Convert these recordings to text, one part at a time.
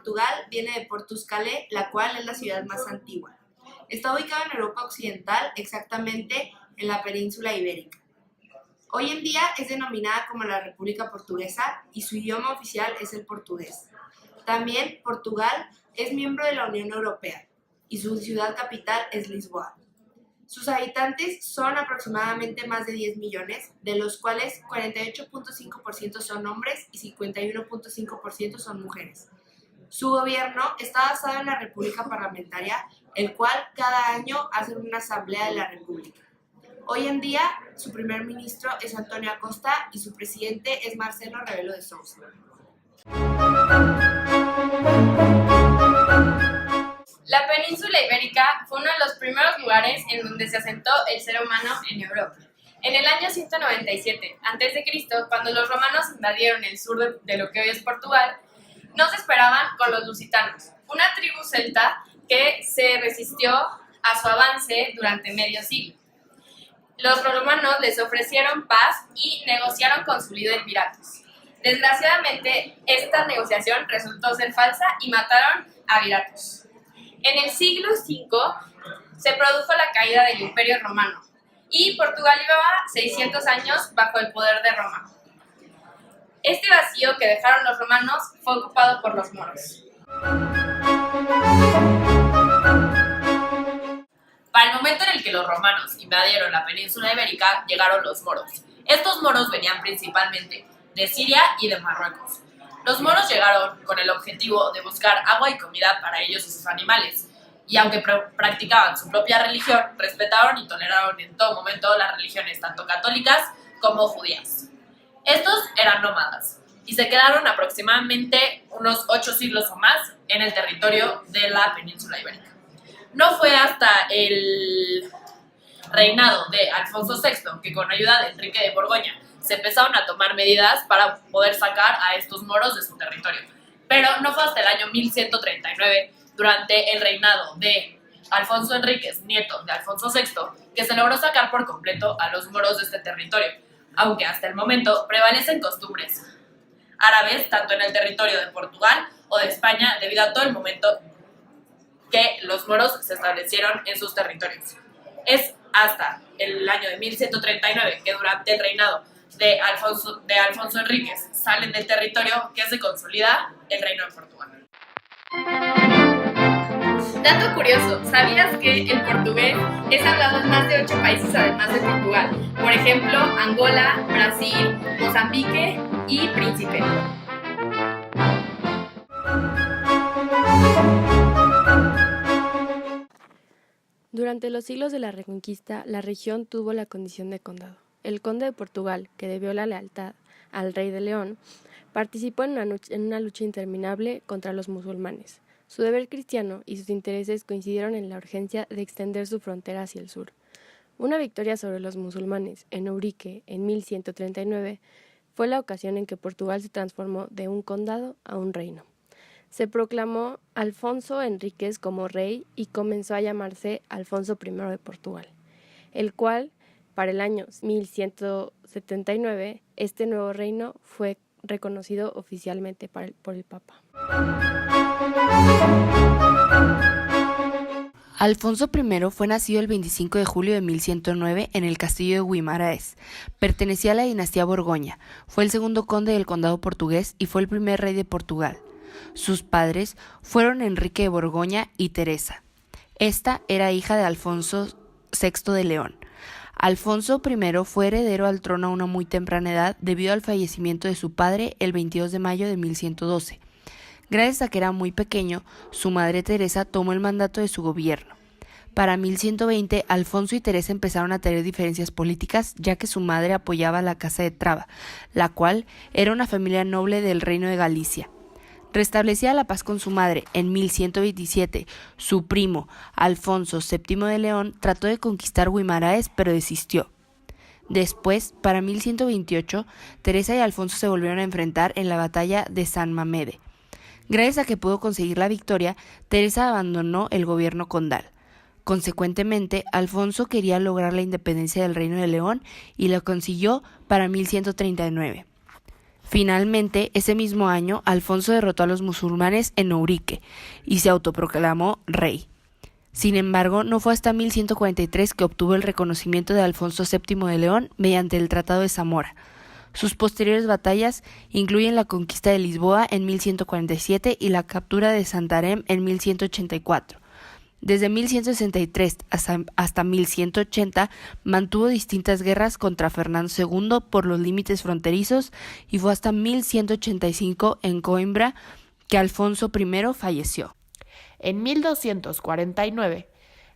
Portugal viene de Portuscale, la cual es la ciudad más antigua. Está ubicado en Europa Occidental, exactamente en la península ibérica. Hoy en día es denominada como la República Portuguesa y su idioma oficial es el portugués. También Portugal es miembro de la Unión Europea y su ciudad capital es Lisboa. Sus habitantes son aproximadamente más de 10 millones, de los cuales 48.5% son hombres y 51.5% son mujeres. Su gobierno está basado en la República Parlamentaria, el cual cada año hace una asamblea de la República. Hoy en día, su primer ministro es António Costa y su presidente es Marcelo Rebelo de Sousa. La península ibérica fue uno de los primeros lugares en donde se asentó el ser humano en Europa. En el año 197 a.C., cuando los romanos invadieron el sur de lo que hoy es Portugal, no se esperaban con los lusitanos, una tribu celta que se resistió a su avance durante medio siglo. Los romanos les ofrecieron paz y negociaron con su líder Viratus. Desgraciadamente, esta negociación resultó ser falsa y mataron a Viratus. En el siglo V se produjo la caída del Imperio Romano y Portugal llevaba 600 años bajo el poder de Roma. Este vacío que dejaron los romanos fue ocupado por los moros. Para el momento en el que los romanos invadieron la península ibérica, llegaron los moros. Estos moros venían principalmente de Siria y de Marruecos. Los moros llegaron con el objetivo de buscar agua y comida para ellos y sus animales, y aunque practicaban su propia religión, respetaron y toleraron en todo momento las religiones tanto católicas como judías. Estos eran nómadas y se quedaron aproximadamente unos 8 siglos o más en el territorio de la península ibérica. No fue hasta el reinado de Alfonso VI que, con ayuda de Enrique de Borgoña, se empezaron a tomar medidas para poder sacar a estos moros de su territorio. Pero no fue hasta el año 1139, durante el reinado de Alfonso Enríquez, nieto de Alfonso VI, que se logró sacar por completo a los moros de este territorio, aunque hasta el momento prevalecen costumbres árabes tanto en el territorio de Portugal o de España, debido a todo el momento que los moros se establecieron en sus territorios. Es hasta el año de 1139 que, durante el reinado de Alfonso Enríquez, salen del territorio que se consolida el reino de Portugal. Dato curioso, ¿sabías que el portugués es hablado en más de 8 países además de Portugal? Por ejemplo, Angola, Brasil, Mozambique y Príncipe. Durante los siglos de la Reconquista, la región tuvo la condición de condado. El conde de Portugal, que debió la lealtad al rey de León, participó en una lucha interminable contra los musulmanes. Su deber cristiano y sus intereses coincidieron en la urgencia de extender su frontera hacia el sur. Una victoria sobre los musulmanes en Ourique en 1139 fue la ocasión en que Portugal se transformó de un condado a un reino. Se proclamó Alfonso Enríquez como rey y comenzó a llamarse Alfonso I de Portugal, el cual, para el año 1179, este nuevo reino fue reconocido oficialmente por el Papa. Alfonso I fue nacido el 25 de julio de 1109 en el castillo de Guimarães. Pertenecía a la dinastía Borgoña, fue el segundo conde del condado portugués y fue el primer rey de Portugal. Sus padres fueron Enrique de Borgoña y Teresa. Esta era hija de Alfonso VI de León. Alfonso I fue heredero al trono a una muy temprana edad debido al fallecimiento de su padre el 22 de mayo de 1112. Gracias a que era muy pequeño, su madre Teresa tomó el mandato de su gobierno. Para 1120, Alfonso y Teresa empezaron a tener diferencias políticas, ya que su madre apoyaba a la Casa de Traba, la cual era una familia noble del reino de Galicia. Restablecida la paz con su madre, en 1127, su primo, Alfonso VII de León, trató de conquistar Guimarães, pero desistió. Después, para 1128, Teresa y Alfonso se volvieron a enfrentar en la batalla de San Mamede. Gracias a que pudo conseguir la victoria, Teresa abandonó el gobierno condal. Consecuentemente, Alfonso quería lograr la independencia del Reino de León y lo consiguió para 1139. Finalmente, ese mismo año, Alfonso derrotó a los musulmanes en Ourique y se autoproclamó rey. Sin embargo, no fue hasta 1143 que obtuvo el reconocimiento de Alfonso VII de León mediante el Tratado de Zamora. Sus posteriores batallas incluyen la conquista de Lisboa en 1147 y la captura de Santarém en 1184. Desde 1163 hasta 1180 mantuvo distintas guerras contra Fernando II por los límites fronterizos y fue hasta 1185 en Coimbra que Alfonso I falleció. En 1249,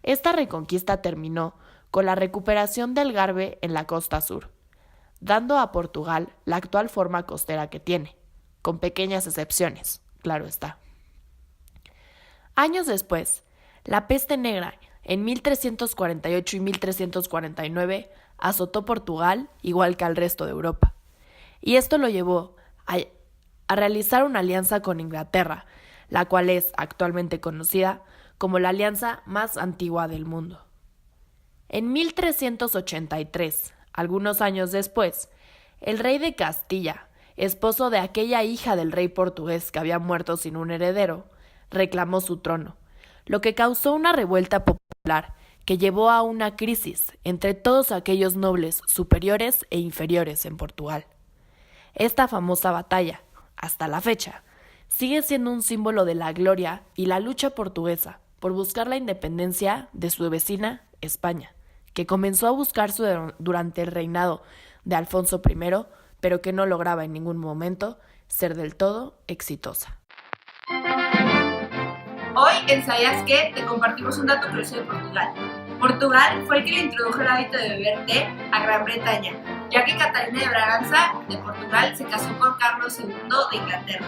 esta reconquista terminó con la recuperación del Algarve en la costa sur, dando a Portugal la actual forma costera que tiene, con pequeñas excepciones, claro está. Años después, la peste negra, en 1348 y 1349, azotó Portugal igual que al resto de Europa, y esto lo llevó a realizar una alianza con Inglaterra, la cual es actualmente conocida como la alianza más antigua del mundo. En 1383, algunos años después, el rey de Castilla, esposo de aquella hija del rey portugués que había muerto sin un heredero, reclamó su trono, lo que causó una revuelta popular que llevó a una crisis entre todos aquellos nobles superiores e inferiores en Portugal. Esta famosa batalla, hasta la fecha, sigue siendo un símbolo de la gloria y la lucha portuguesa por buscar la independencia de su vecina España, que comenzó a buscarse durante el reinado de Alfonso I, pero que no lograba en ningún momento ser del todo exitosa. Hoy en ¿Sabías qué? Te compartimos un dato curioso de Portugal. Portugal fue el que le introdujo el hábito de beber té a Gran Bretaña, ya que Catalina de Braganza de Portugal se casó con Carlos II de Inglaterra.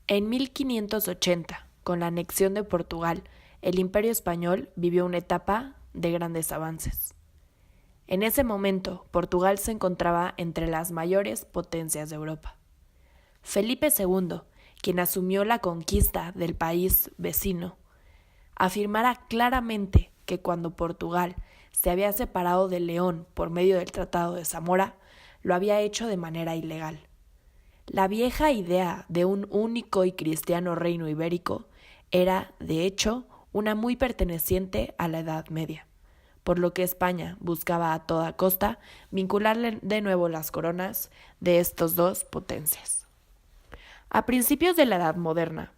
En 1580, con la anexión de Portugal, el Imperio Español vivió una etapa de grandes avances. En ese momento, Portugal se encontraba entre las mayores potencias de Europa. Felipe II, quien asumió la conquista del país vecino, afirmara claramente que cuando Portugal se había separado de León por medio del Tratado de Zamora, lo había hecho de manera ilegal. La vieja idea de un único y cristiano reino ibérico era, de hecho, una muy perteneciente a la Edad Media, por lo que España buscaba a toda costa vincularle de nuevo las coronas de estos dos potencias. A principios de la Edad Moderna,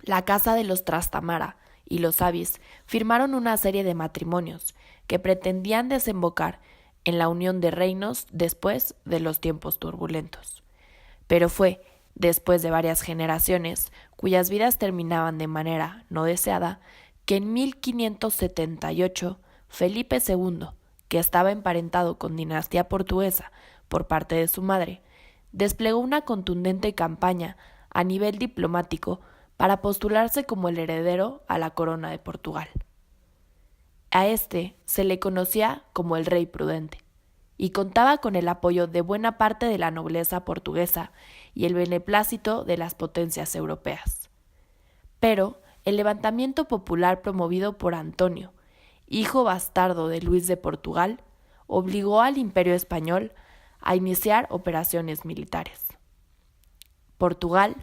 la Casa de los Trastamara y los Avis firmaron una serie de matrimonios que pretendían desembocar en la unión de reinos después de los tiempos turbulentos. Pero fue después de varias generaciones, cuyas vidas terminaban de manera no deseada, que en 1578 Felipe II, que estaba emparentado con dinastía portuguesa por parte de su madre, desplegó una contundente campaña a nivel diplomático para postularse como el heredero a la corona de Portugal. A este se le conocía como el Rey Prudente, y contaba con el apoyo de buena parte de la nobleza portuguesa y el beneplácito de las potencias europeas. Pero el levantamiento popular promovido por Antonio, hijo bastardo de Luis de Portugal, obligó al Imperio Español a iniciar operaciones militares. Portugal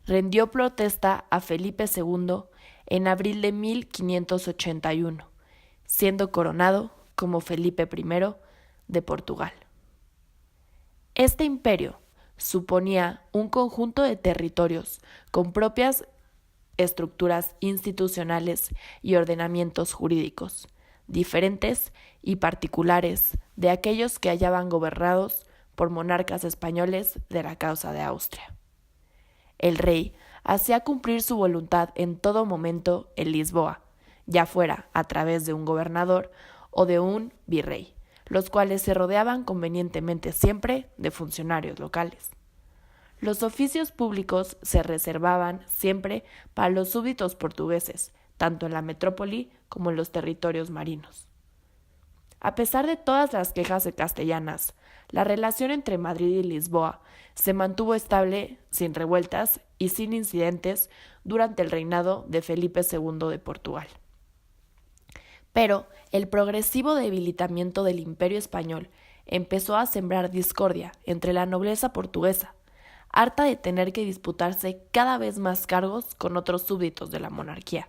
rindió protesta a Felipe II en abril de 1581, siendo coronado como Felipe I de Portugal. Este imperio suponía un conjunto de territorios con propias estructuras institucionales y ordenamientos jurídicos, diferentes y particulares de aquellos que hallaban gobernados por monarcas españoles de la causa de Austria. El rey hacía cumplir su voluntad en todo momento en Lisboa, ya fuera a través de un gobernador o de un virrey, los cuales se rodeaban convenientemente siempre de funcionarios locales. Los oficios públicos se reservaban siempre para los súbditos portugueses, tanto en la metrópoli como en los territorios marinos. A pesar de todas las quejas castellanas, la relación entre Madrid y Lisboa se mantuvo estable, sin revueltas y sin incidentes durante el reinado de Felipe II de Portugal. Pero el progresivo debilitamiento del Imperio español empezó a sembrar discordia entre la nobleza portuguesa, harta de tener que disputarse cada vez más cargos con otros súbditos de la monarquía.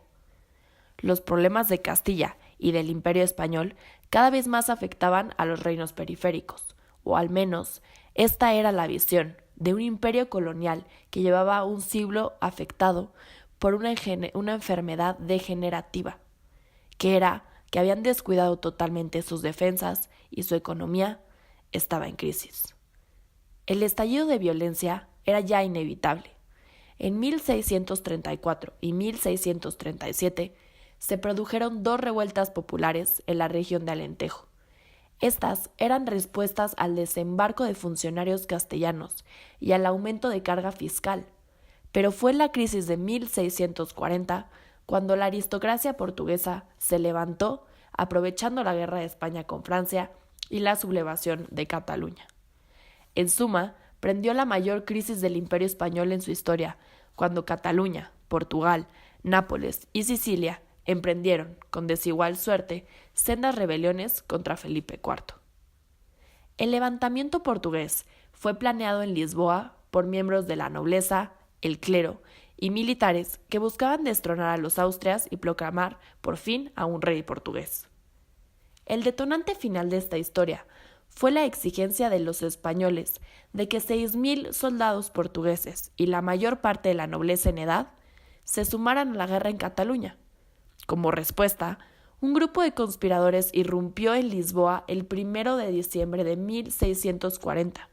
Los problemas de Castilla y del Imperio español cada vez más afectaban a los reinos periféricos, o al menos esta era la visión de un imperio colonial que llevaba un siglo afectado por una enfermedad degenerativa, que era que habían descuidado totalmente sus defensas y su economía estaba en crisis. El estallido de violencia era ya inevitable. En 1634 y 1637 se produjeron 2 revueltas populares en la región de Alentejo. Estas eran respuestas al desembarco de funcionarios castellanos y al aumento de carga fiscal, pero fue en la crisis de 1640 cuando la aristocracia portuguesa se levantó aprovechando la guerra de España con Francia y la sublevación de Cataluña. En suma, prendió la mayor crisis del Imperio español en su historia, cuando Cataluña, Portugal, Nápoles y Sicilia emprendieron, con desigual suerte, sendas rebeliones contra Felipe IV. El levantamiento portugués fue planeado en Lisboa por miembros de la nobleza, el clero y militares que buscaban destronar a los Austrias y proclamar por fin a un rey portugués. El detonante final de esta historia fue la exigencia de los españoles de que 6.000 soldados portugueses y la mayor parte de la nobleza en edad se sumaran a la guerra en Cataluña. Como respuesta, un grupo de conspiradores irrumpió en Lisboa el 1 de diciembre de 1640,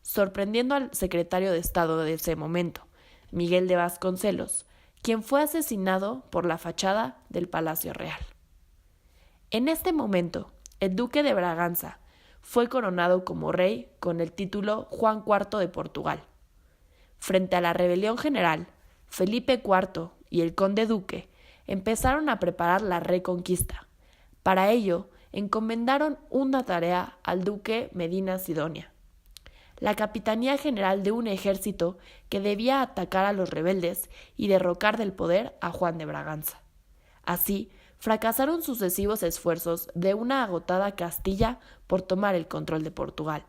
sorprendiendo al secretario de Estado de ese momento, Miguel de Vasconcelos, quien fue asesinado por la fachada del Palacio Real. En este momento, el duque de Braganza fue coronado como rey con el título Juan IV de Portugal. Frente a la rebelión general, Felipe IV y el conde duque empezaron a preparar la reconquista. Para ello, encomendaron una tarea al duque Medina Sidonia, la capitanía general de un ejército que debía atacar a los rebeldes y derrocar del poder a Juan de Braganza. Así, fracasaron sucesivos esfuerzos de una agotada Castilla por tomar el control de Portugal.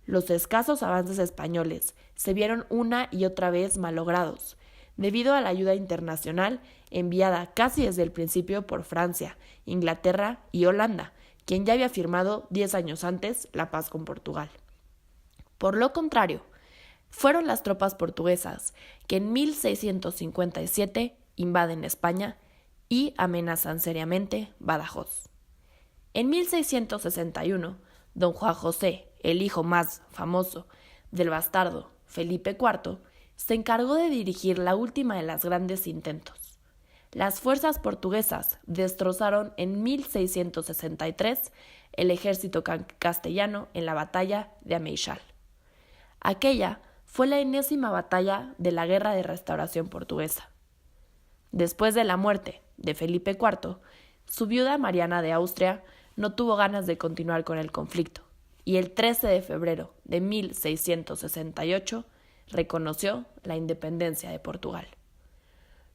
Los escasos avances españoles se vieron una y otra vez malogrados, debido a la ayuda internacional enviada casi desde el principio por Francia, Inglaterra y Holanda, quien ya había firmado 10 años antes la paz con Portugal. Por lo contrario, fueron las tropas portuguesas que en 1657 invaden España y amenazan seriamente Badajoz. En 1661, don Juan José, el hijo más famoso del bastardo Felipe IV, se encargó de dirigir la última de las grandes intentos. Las fuerzas portuguesas destrozaron en 1663 el ejército castellano en la batalla de Ameixal. Aquella fue la enésima batalla de la Guerra de Restauración portuguesa. Después de la muerte de Felipe IV, su viuda Mariana de Austria no tuvo ganas de continuar con el conflicto y el 13 de febrero de 1668 reconoció la independencia de Portugal.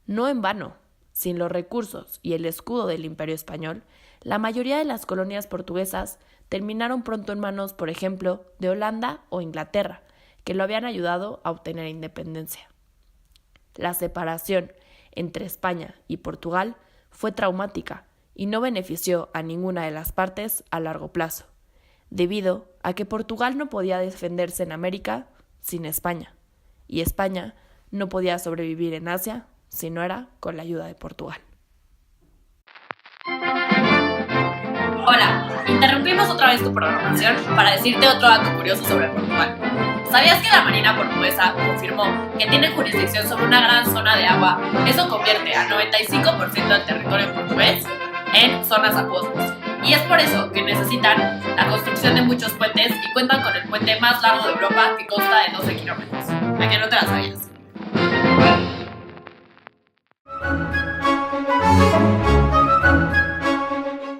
No en vano, sin los recursos y el escudo del Imperio español, la mayoría de las colonias portuguesas terminaron pronto en manos, por ejemplo, de Holanda o Inglaterra, que lo habían ayudado a obtener independencia. La separación entre España y Portugal fue traumática y no benefició a ninguna de las partes a largo plazo, debido a que Portugal no podía defenderse en América sin España, y España no podía sobrevivir en Asia si no era con la ayuda de Portugal. Hola, interrumpimos otra vez tu programación para decirte otro dato curioso sobre Portugal. ¿Sabías que la Marina portuguesa confirmó que tiene jurisdicción sobre una gran zona de agua? Eso convierte al 95% del territorio portugués en zonas acuosas. Y es por eso que necesitan la construcción de muchos puentes y cuentan con el puente más largo de Europa que consta de 12 kilómetros. ¿A que no te la sabías?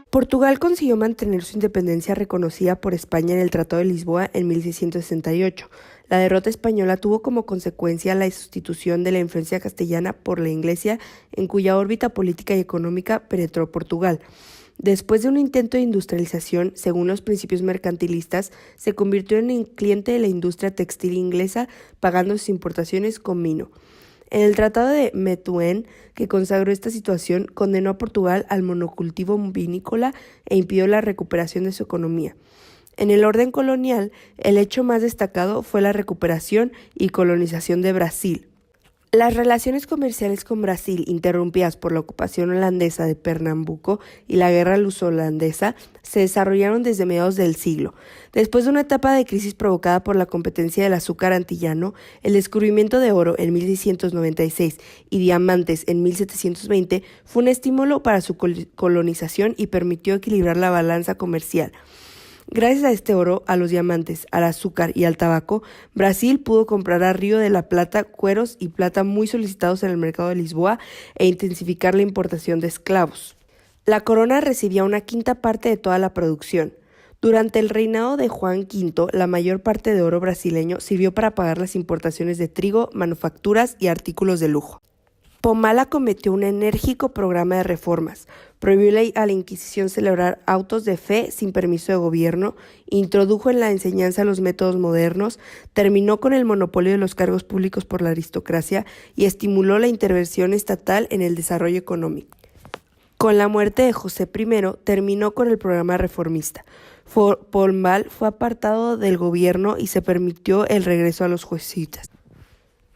Portugal consiguió mantener su independencia reconocida por España en el Tratado de Lisboa en 1668. La derrota española tuvo como consecuencia la sustitución de la influencia castellana por la inglesa, en cuya órbita política y económica penetró Portugal. Después de un intento de industrialización, según los principios mercantilistas, se convirtió en el cliente de la industria textil inglesa, pagando sus importaciones con vino. En el Tratado de Methuen, que consagró esta situación, condenó a Portugal al monocultivo vinícola e impidió la recuperación de su economía. En el orden colonial, el hecho más destacado fue la recuperación y colonización de Brasil. Las relaciones comerciales con Brasil, interrumpidas por la ocupación holandesa de Pernambuco y la guerra luso-holandesa, se desarrollaron desde mediados del siglo. Después de una etapa de crisis provocada por la competencia del azúcar antillano, el descubrimiento de oro en 1696 y diamantes en 1720 fue un estímulo para su colonización y permitió equilibrar la balanza comercial. Gracias a este oro, a los diamantes, al azúcar y al tabaco, Brasil pudo comprar a Río de la Plata cueros y plata muy solicitados en el mercado de Lisboa e intensificar la importación de esclavos. La corona recibía una quinta parte de toda la producción. Durante el reinado de Juan V, la mayor parte de oro brasileño sirvió para pagar las importaciones de trigo, manufacturas y artículos de lujo. Pomal acometió un enérgico programa de reformas, prohibió a la Inquisición celebrar autos de fe sin permiso de gobierno, introdujo en la enseñanza los métodos modernos, terminó con el monopolio de los cargos públicos por la aristocracia y estimuló la intervención estatal en el desarrollo económico. Con la muerte de José I, terminó con el programa reformista. Pomal fue apartado del gobierno y se permitió el regreso a los jesuitas.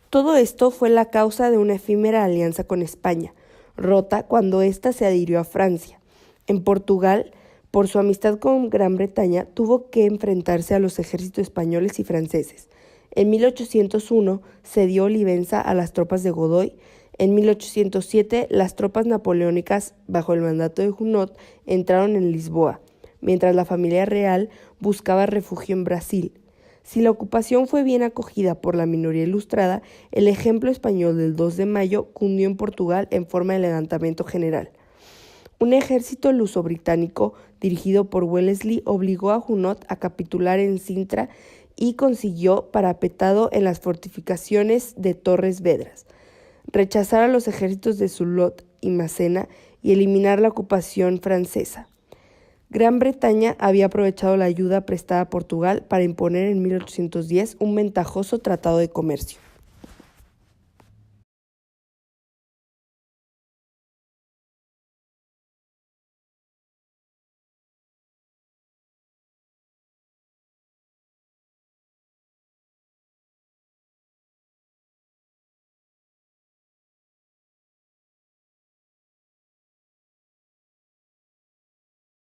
Todo esto fue la causa de una efímera alianza con España, rota cuando ésta se adhirió a Francia. En Portugal, por su amistad con Gran Bretaña, tuvo que enfrentarse a los ejércitos españoles y franceses. En 1801 cedió Olivenza a las tropas de Godoy. En 1807 las tropas napoleónicas, bajo el mandato de Junot, entraron en Lisboa, mientras la familia real buscaba refugio en Brasil. Si la ocupación fue bien acogida por la minoría ilustrada, el ejemplo español del 2 de mayo cundió en Portugal en forma de levantamiento general. Un ejército luso-británico dirigido por Wellesley obligó a Junot a capitular en Sintra y consiguió parapetado en las fortificaciones de Torres Vedras, rechazar a los ejércitos de Soult y Massena y eliminar la ocupación francesa. Gran Bretaña había aprovechado la ayuda prestada a Portugal para imponer en 1810 un ventajoso tratado de comercio.